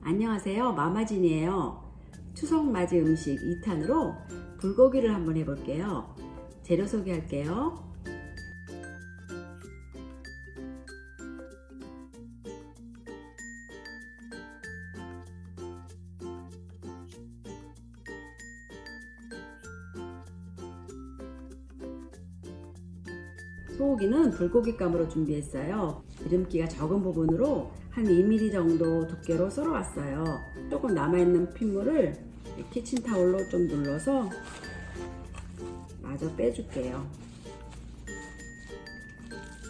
안녕하세요, 마마진이에요. 추석 맞이 음식 2탄으로 불고기를 한번 해볼게요. 재료 소개할게요. 소고기는 불고기감으로 준비했어요. 기름기가 적은 부분으로 한 2mm 정도 두께로 썰어왔어요. 조금 남아있는 핏물을 키친타올로 좀 눌러서 마저 빼줄게요.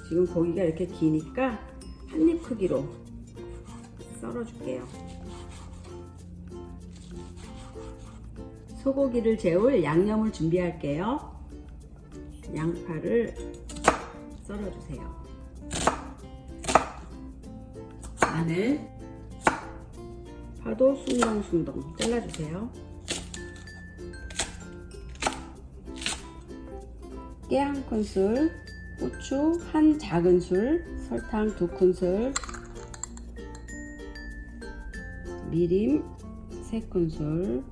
지금 고기가 이렇게 기니까 한 입 크기로 썰어줄게요. 소고기를 재울 양념을 준비할게요. 양파를 썰어주세요. 마늘, 파도 숭덩숭덩 잘라주세요. 깨 1큰술, 고추 1 작은술, 설탕 2큰술, 미림 3큰술,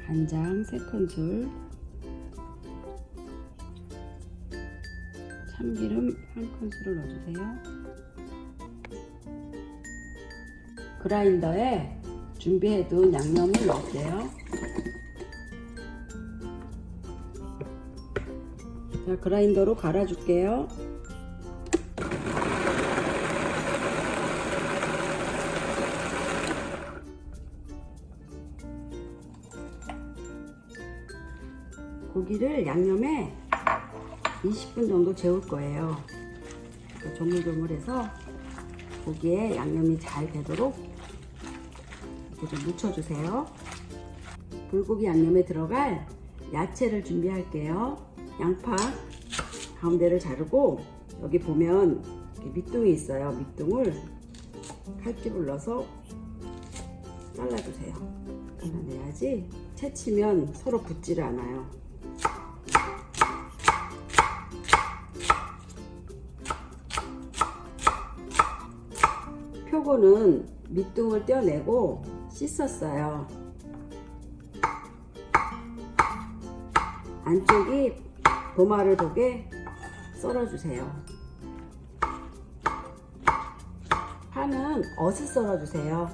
간장 3큰술, 참기름 1큰술을 넣어주세요. 그라인더에 준비해둔 양념을 넣을게요. 자, 그라인더로 갈아줄게요. 고기를 양념에 20분 정도 재울 거예요. 조물조물해서 고기에 양념이 잘 되도록 이렇게 좀 묻혀주세요. 불고기 양념에 들어갈 야채를 준비할게요. 양파 가운데를 자르고 여기 보면 이렇게 밑둥이 있어요. 밑둥을 칼집을 넣어서 잘라주세요. 잘라내야지 채치면 서로 붙지를 않아요. 표고는 밑둥을 떼어내고 씻었어요. 안쪽이 도마를 보게 썰어주세요. 파는 어슷 썰어주세요.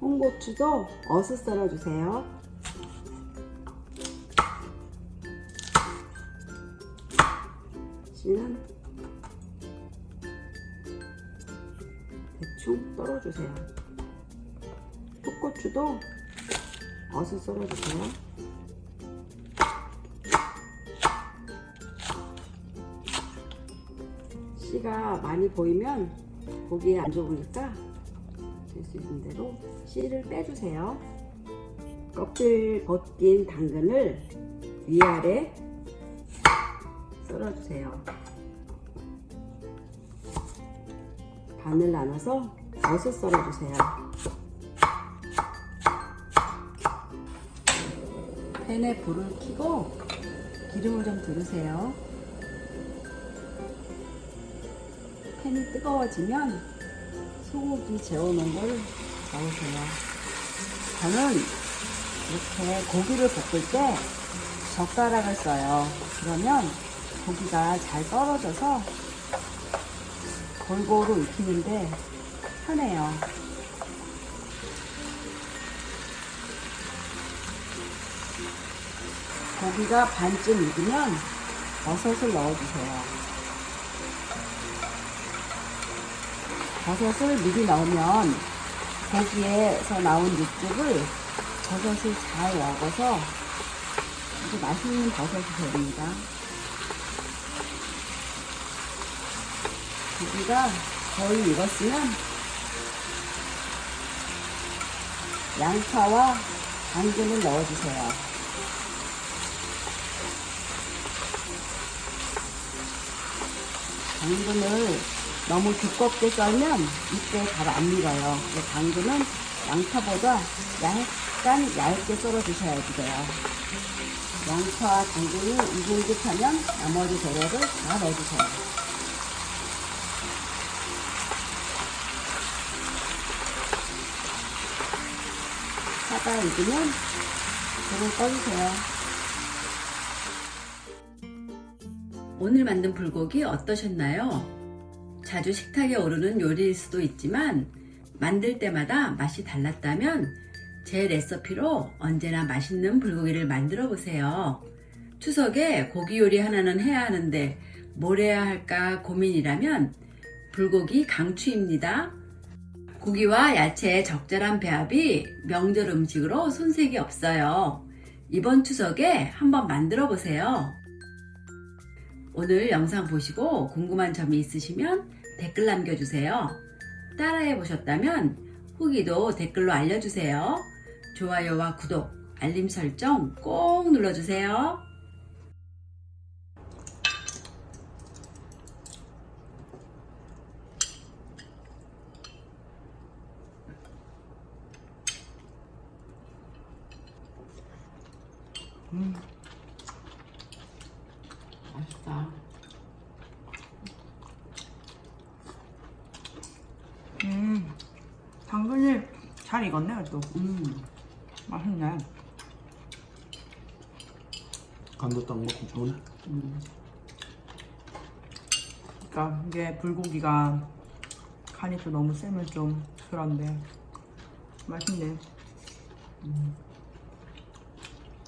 홍고추도 어슷 썰어주세요. 씨는 대충 썰어주세요. 풋고추도 어슷 썰어주세요. 씨가 많이 보이면 고기에 안 좋으니까 될 수 있는 대로 씨를 빼주세요. 껍질 벗긴 당근을 위아래 썰어주세요. 반을 나눠서 어슷 썰어주세요. 팬에 불을 켜고 기름을 좀 두르세요. 팬이 뜨거워지면 소고기 재워놓은 걸 넣으세요. 저는 이렇게 고기를 볶을 때 젓가락을 써요. 그러면 고기가 잘 떨어져서 골고루 익히는데 편해요. 고기가 반쯤 익으면 버섯을 넣어주세요. 버섯을 미리 넣으면 고기에서 나온 육즙을 버섯이 잘 먹어서 아주 맛있는 버섯이 됩니다. 고기가 거의 익었으면 양파와 당근을 넣어주세요. 당근을 너무 두껍게 썰면 이때 잘 안 익어요. 당근은 양파보다 약간 약간 얇게 썰어 주셔야 돼요. 양파와 당근이 익은 듯 하면 나머지 재료를 다 넣어주세요. 파가 익으면 불을 꺼주세요. 오늘 만든 불고기 어떠셨나요? 자주 식탁에 오르는 요리일 수도 있지만 만들 때마다 맛이 달랐다면 제 레시피로 언제나 맛있는 불고기를 만들어 보세요. 추석에 고기 요리 하나는 해야 하는데 뭘 해야 할까 고민이라면 불고기 강추입니다. 고기와 야채의 적절한 배합이 명절 음식으로 손색이 없어요. 이번 추석에 한번 만들어 보세요. 오늘 영상 보시고 궁금한 점이 있으시면 댓글 남겨주세요. 따라해 보셨다면 후기도 댓글로 알려주세요. 좋아요와 구독, 알림 설정 꼭 눌러주세요. 맛있다. 당근이 잘 익었네요 또. 맛있네. 간도 딱 먹고 좋네. 그러니까 이게 불고기가 간이 또 너무 세면 좀 그런데 맛있네.